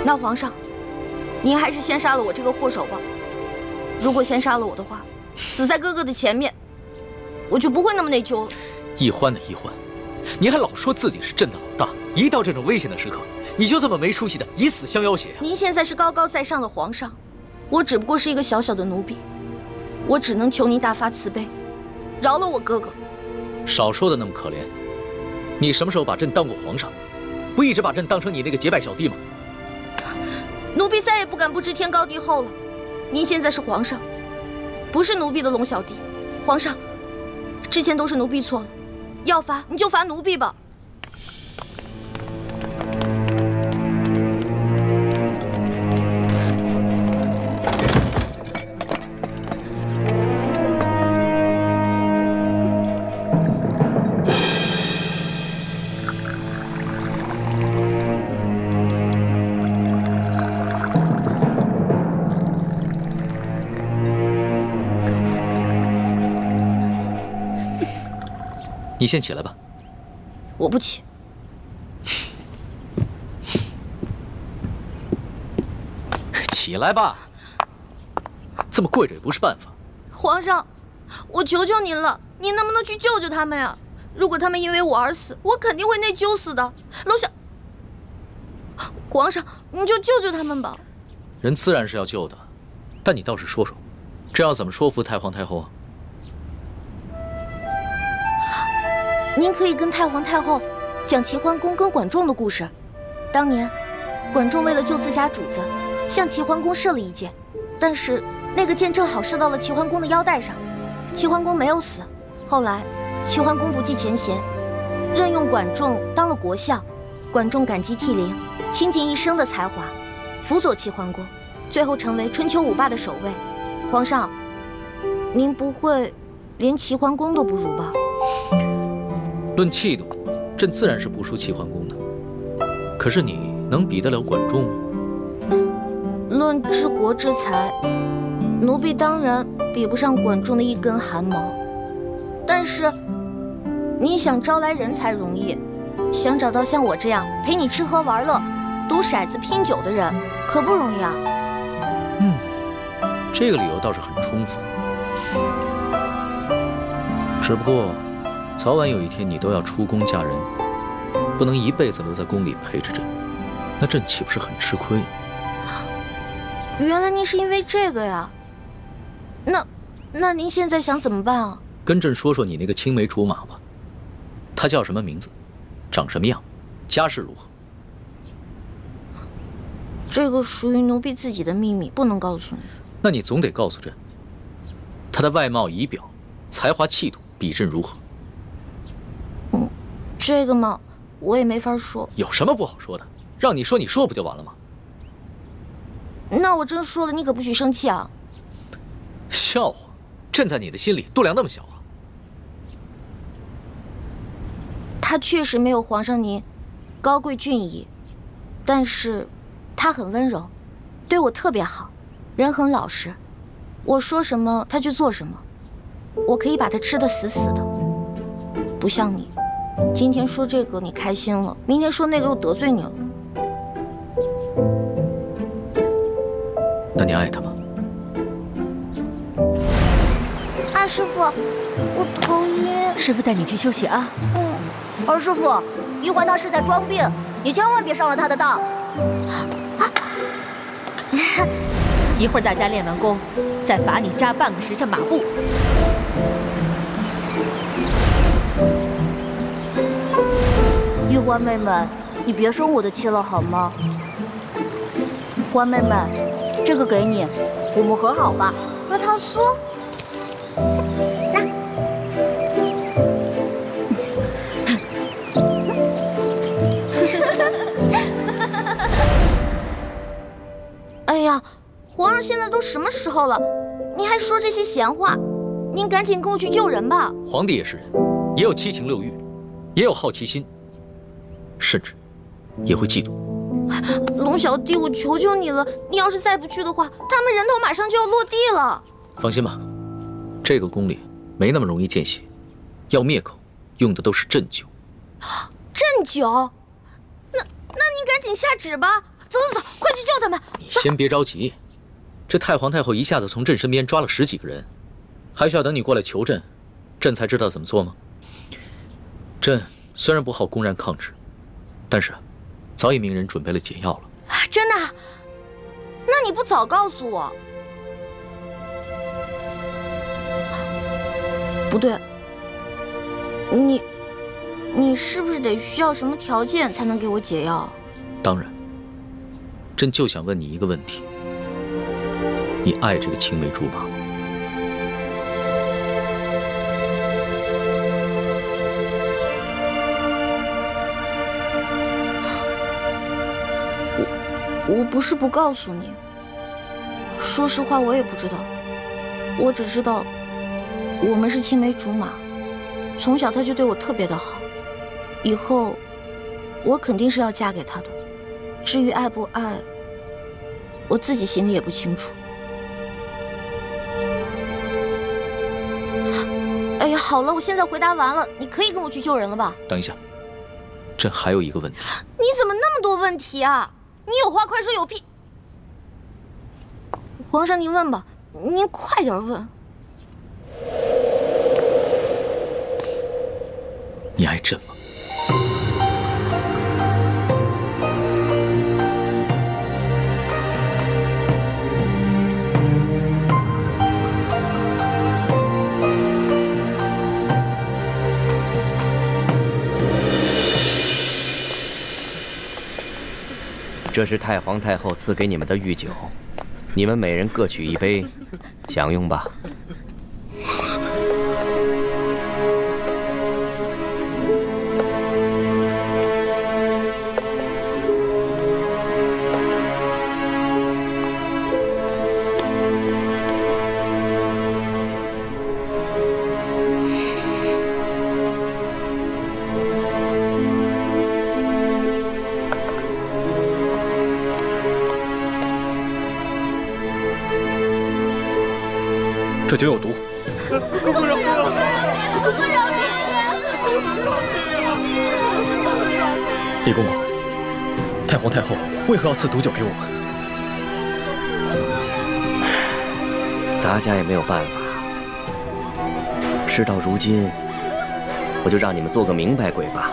那皇上，您还是先杀了我这个祸首吧。如果先杀了我的话，死在哥哥的前面，我就不会那么内疚了。奕欢的奕欢，你还老说自己是朕的老大，一到这种危险的时刻，你就这么没出息的以死相要挟啊！您现在是高高在上的皇上，我只不过是一个小小的奴婢，我只能求您大发慈悲，饶了我哥哥。少说的那么可怜，你什么时候把朕当过皇上？不一直把朕当成你那个结拜小弟吗？奴婢再也不敢不知天高地厚了。您现在是皇上，不是奴婢的龙小弟。皇上，之前都是奴婢错了，要罚你就罚奴婢吧。你先起来吧。我不起。起来吧。这么跪着也不是办法。皇上，我求求您了，您能不能去救救他们呀？如果他们因为我而死，我肯定会内疚死的。楼下，皇上，你就救救他们吧。人自然是要救的，但你倒是说说，这要怎么说服太皇太后啊？您可以跟太皇太后讲齐桓公跟管仲的故事。当年，管仲为了救自家主子，向齐桓公射了一箭，但是那个箭正好射到了齐桓公的腰带上，齐桓公没有死。后来，齐桓公不计前嫌，任用管仲当了国相。管仲感激涕零，倾尽一生的才华，辅佐齐桓公，最后成为春秋五霸的首位。皇上，您不会连齐桓公都不如吧？论气度，朕自然是不输齐桓公的。可是你能比得了管仲吗？论治国之才，奴婢当然比不上管仲的一根汗毛。但是，你想招来人才容易，想找到像我这样陪你吃喝玩乐、赌骰子拼酒的人，可不容易啊。这个理由倒是很充分。只不过，早晚有一天你都要出宫嫁人，不能一辈子留在宫里陪着朕，那朕岂不是很吃亏？原来您是因为这个呀？那您现在想怎么办啊？跟朕说说你那个青梅竹马吧，他叫什么名字，长什么样，家世如何？这个属于奴婢自己的秘密，不能告诉你。那你总得告诉朕，他的外貌仪表、才华气度比朕如何？这个嘛，我也没法说。有什么不好说的？让你说，你说不就完了吗？那我真说了，你可不许生气啊！笑话，朕在你的心里度量那么小啊？他确实没有皇上您高贵俊逸，但是他很温柔，对我特别好，人很老实。我说什么他就做什么，我可以把他吃得死死的。不像你，今天说这个你开心了，明天说那个又得罪你了。那你爱他吗？二师傅，我头晕。师傅带你去休息啊。二师傅，一环他是在装病，你千万别上了他的当。一会儿大家练完功，再罚你扎半个时辰马步。玉环妹妹，你别生我的气了好吗？环妹妹，这个给你，我们和好吧。和他说，那皇上现在都什么时候了，您还说这些闲话？您赶紧跟我去救人吧。皇帝也是人，也有七情六欲，也有好奇心，甚至也会嫉妒。龙小弟，我求求你了，你要是再不去的话，他们人头马上就要落地了。放心吧，这个宫里没那么容易见血，要灭口用的都是鸩酒。鸩酒？那你赶紧下旨吧。走，快去救他们。你先别着急，这太皇太后一下子从朕身边抓了10几个人，还需要等你过来求朕，朕才知道怎么做吗？朕虽然不好公然抗旨，但是早已命人准备了解药了。真的？那你不早告诉我？不对，你是不是得需要什么条件才能给我解药？当然，朕就想问你一个问题：你爱这个青梅竹马吗？我不是不告诉你，说实话我也不知道，我只知道我们是青梅竹马，从小他就对我特别的好，以后我肯定是要嫁给他的。至于爱不爱，我自己心里也不清楚。哎呀，好了，我现在回答完了，你可以跟我去救人了吧？等一下，朕还有一个问题。你怎么那么多问题啊？你有话快说，有屁！皇上，您问吧，您快点问。你爱朕吗？这是太皇太后赐给你们的御酒，你们每人各取一杯，享用吧。这酒有毒。公公饶命啊！公公饶命啊！李公公，太皇太后为何要赐毒酒给我们？咱家也没有办法。事到如今，我就让你们做个明白鬼吧。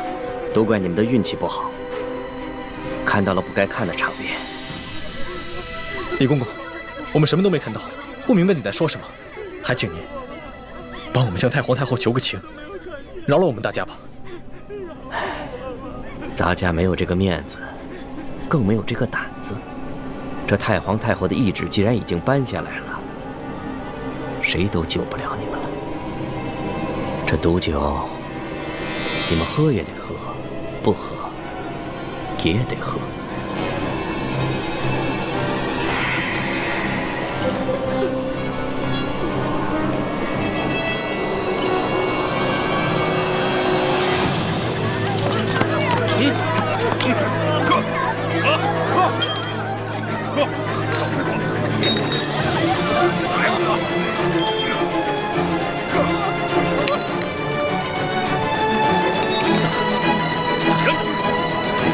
都怪你们的运气不好，看到了不该看的场面。李公公，我们什么都没看到，不明白你在说什么。还请您帮我们向太皇太后求个情，饶了我们大家吧。咱家没有这个面子，更没有这个胆子。这太皇太后的懿旨既然已经颁下来了，谁都救不了你们了。这毒酒，你们喝也得喝，不喝也得喝。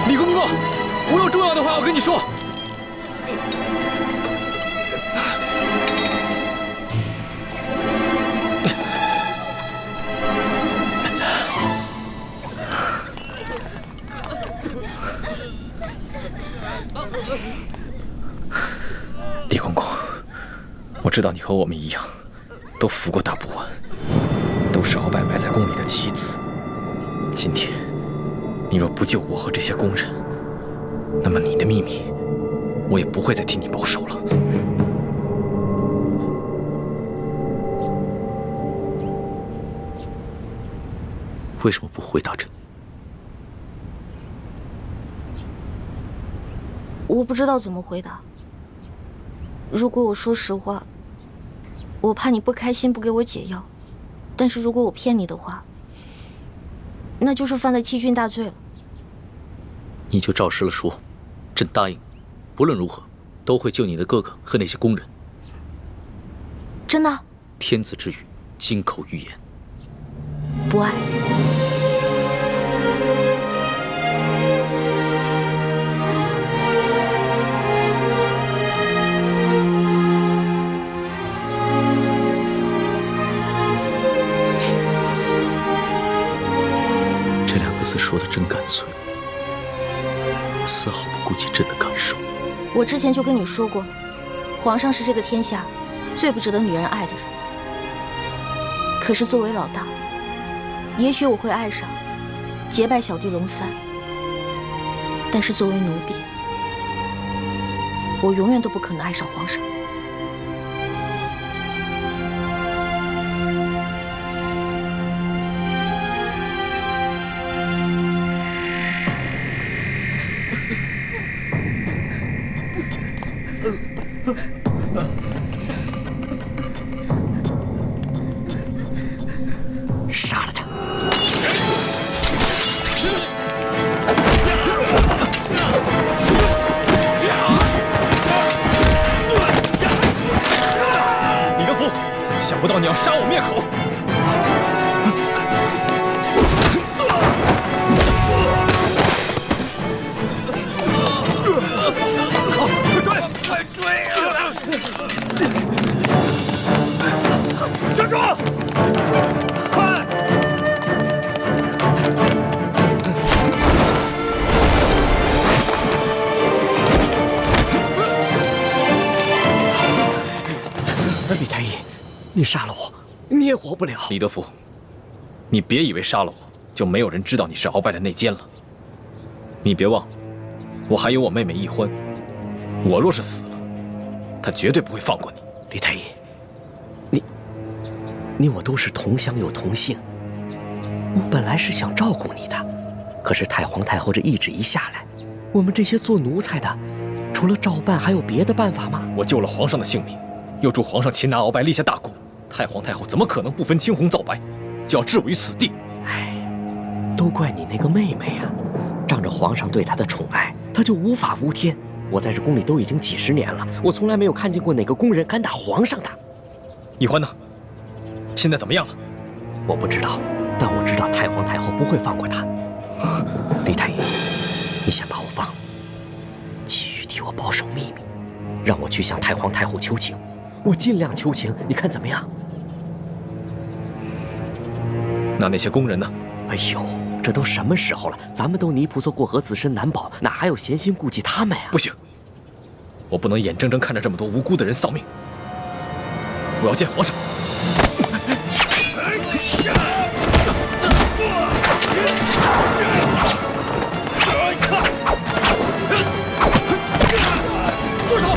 李公公，我有重要的话要跟你说。李公公，我知道你和我们一样，都服过大补丸，都是鳌拜埋在宫里的棋子。今天，你若不救我和这些宫人，那么你的秘密，我也不会再替你保守了。为什么不回答朕？我不知道怎么回答。如果我说实话，我怕你不开心，不给我解药；但是如果我骗你的话，那就是犯了欺君大罪了。你就照实了说，朕答应，不论如何，都会救你的哥哥和那些工人。真的？天子之语，金口玉言。不爱。这2个字说的真干脆，丝毫不顾及朕的感受。我之前就跟你说过，皇上是这个天下最不值得女人爱的人。可是作为老大，也许我会爱上结拜小弟龙三，但是作为奴婢，我永远都不可能爱上皇上。杀了他！李德福，想不到你要杀我灭口！快追啊！站住！快！李太医，你杀了我，你也活不了。李德福，你别以为杀了我就没有人知道你是鳌拜的内奸了。你别忘了，我还有我妹妹易欢，我若是死了，她绝对不会放过你。李太医，你我都是同乡又同姓，我本来是想照顾你的，可是太皇太后这懿旨一下来，我们这些做奴才的，除了照办还有别的办法吗？我救了皇上的性命，又助皇上擒拿鳌拜，立下大功，太皇太后怎么可能不分青红皂白，就要置我于死地？哎，都怪你那个妹妹呀！仗着皇上对她的宠爱，她就无法无天。我在这宫里都已经几10年了，我从来没有看见过哪个宫人敢打皇上的。易欢呢？现在怎么样了？我不知道，但我知道太皇太后不会放过她。李太医，你先把我放了，继续替我保守秘密，让我去向太皇太后求情，我尽量求情，你看怎么样？那些工人呢？哎呦，这都什么时候了？咱们都泥菩萨过河，自身难保，哪还有闲心顾及他们呀？不行，我不能眼睁睁看着这么多无辜的人丧命。我要见皇上。住手！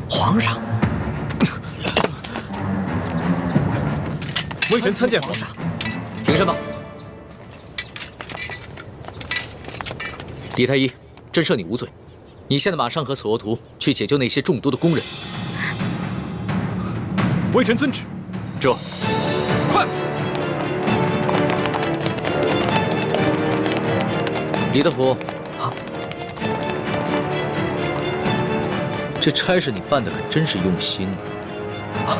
皇上，微臣参见皇上。平身吧。李太医，朕赦你无罪。你现在马上和索额图去解救那些中毒的工人。微臣遵旨。这，快！李德福，这差事你办得可真是用心啊！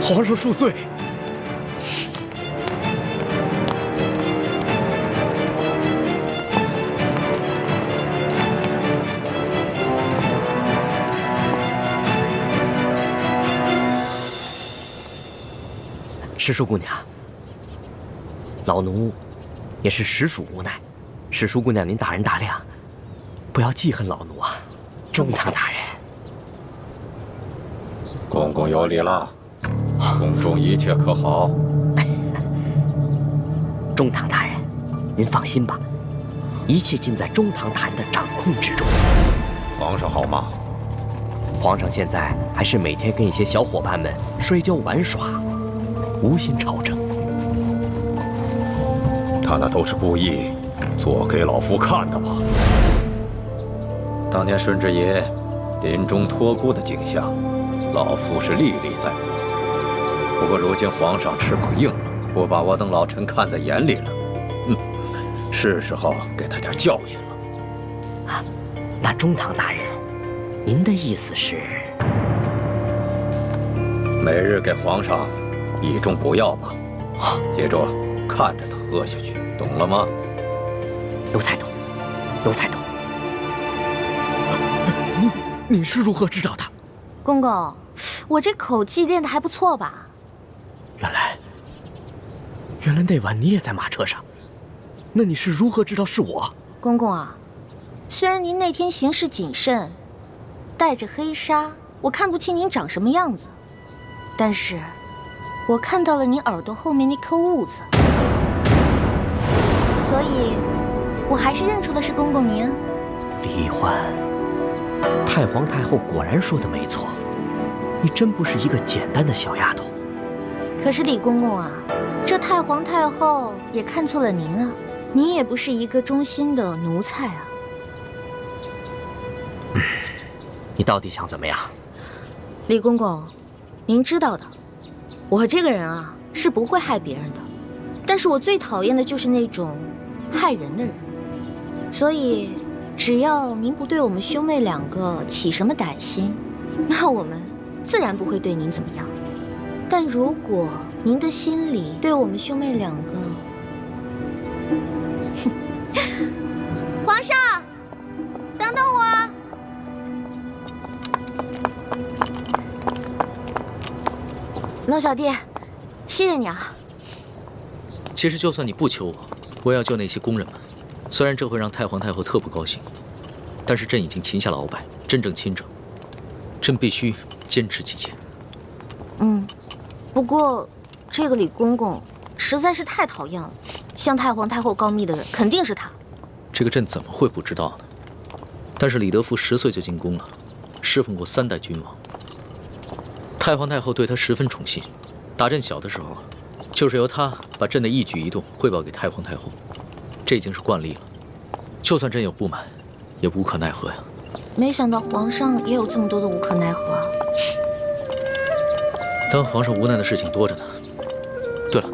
皇上恕罪。石叔姑娘，老奴也是实属无奈。石叔姑娘，您大人大量，不要记恨老奴啊！中堂大人，公公有礼了，宫中一切可好？中堂大人，您放心吧，一切尽在中堂大人的掌控之中。皇上好吗？皇上现在还是每天跟一些小伙伴们摔跤玩耍，无心朝政。他那都是故意做给老夫看的吧。当年顺治爷临终托孤的景象，老夫是历历在目。不过如今皇上翅膀硬了，不把我等老臣看在眼里了，是时候给他点教训了。啊，那中堂大人，您的意思是？每日给皇上以重补药吧，接着看着他喝下去，懂了吗？奴才懂，奴才懂。你是如何知道的？公公，我这口技练得还不错吧？原来那晚你也在马车上，那你是如何知道是我？公公啊，虽然您那天行事谨慎，带着黑纱，我看不清您长什么样子，但是我看到了您耳朵后面那颗痦子，所以我还是认出了是公公您。李欢，太皇太后果然说的没错，你真不是一个简单的小丫头。可是李公公啊，这太皇太后也看错了您啊，您也不是一个忠心的奴才啊。你到底想怎么样？李公公，您知道的，我这个人啊是不会害别人的，但是我最讨厌的就是那种害人的人。所以只要您不对我们兄妹两个起什么歹心，那我们自然不会对您怎么样。但如果您的心里对我们兄妹两个，皇上，等等我。龙小弟，谢谢你啊。其实就算你不求我，我也要救那些宫人们。虽然这会让太皇太后特不高兴，但是朕已经擒下了鳌拜，真正亲政，朕必须坚持己见。不过这个李公公实在是太讨厌了，向太皇太后告密的人肯定是他。这个朕怎么会不知道呢？但是李德福10岁就进宫了，侍奉过3代君王。太皇太后对他十分宠信，打朕小的时候，就是由他把朕的一举一动汇报给太皇太后，这已经是惯例了。就算朕有不满，也无可奈何呀。没想到皇上也有这么多的无可奈何啊。当皇上无奈的事情多着呢。对了，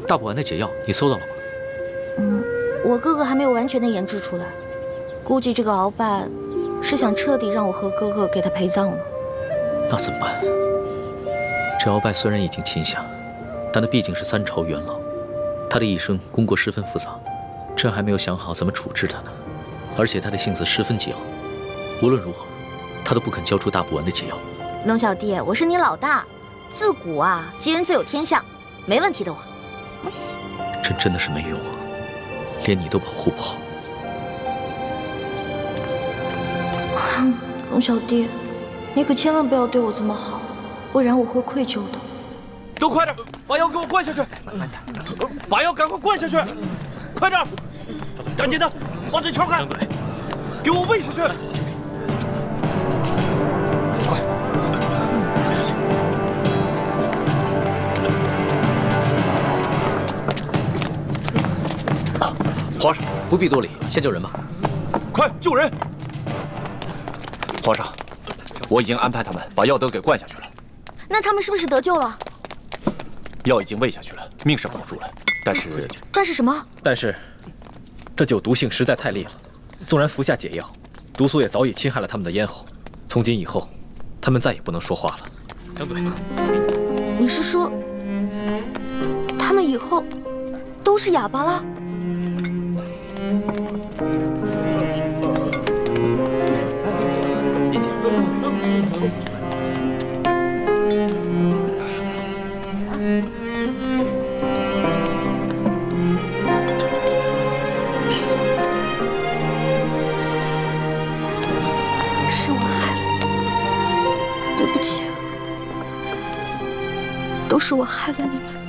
大补丸的解药你搜到了吗？我哥哥还没有完全的研制出来，估计这个鳌拜是想彻底让我和哥哥给他陪葬了。那怎么办？这鳌拜虽然已经擒下，但他毕竟是3朝元老，他的一生功过十分复杂，朕还没有想好怎么处置他呢。而且他的性子十分桀骜，无论如何，他都不肯交出大补丸的解药。龙小弟，我是你老大，自古啊，吉人自有天相，没问题的我。朕真的是没用啊，连你都保护不好。龙小弟，你可千万不要对我这么好，不然我会愧疚的。都快点，把药给我灌下去！把药赶快灌下去！快点，赶紧的，把嘴撬开，给我喂下去！快！皇上不必多礼，先救人吧。快救人！皇上，我已经安排他们把药都给灌下去了。那他们是不是得救了？药已经喂下去了，命是保住了，但是什么？但是这酒毒性实在太烈了，纵然服下解药，毒素也早已侵害了他们的咽喉。从今以后，他们再也不能说话了。张嘴。你是说，他们以后都是哑巴了？别急。是我害了你，对不起，都是我害了你们。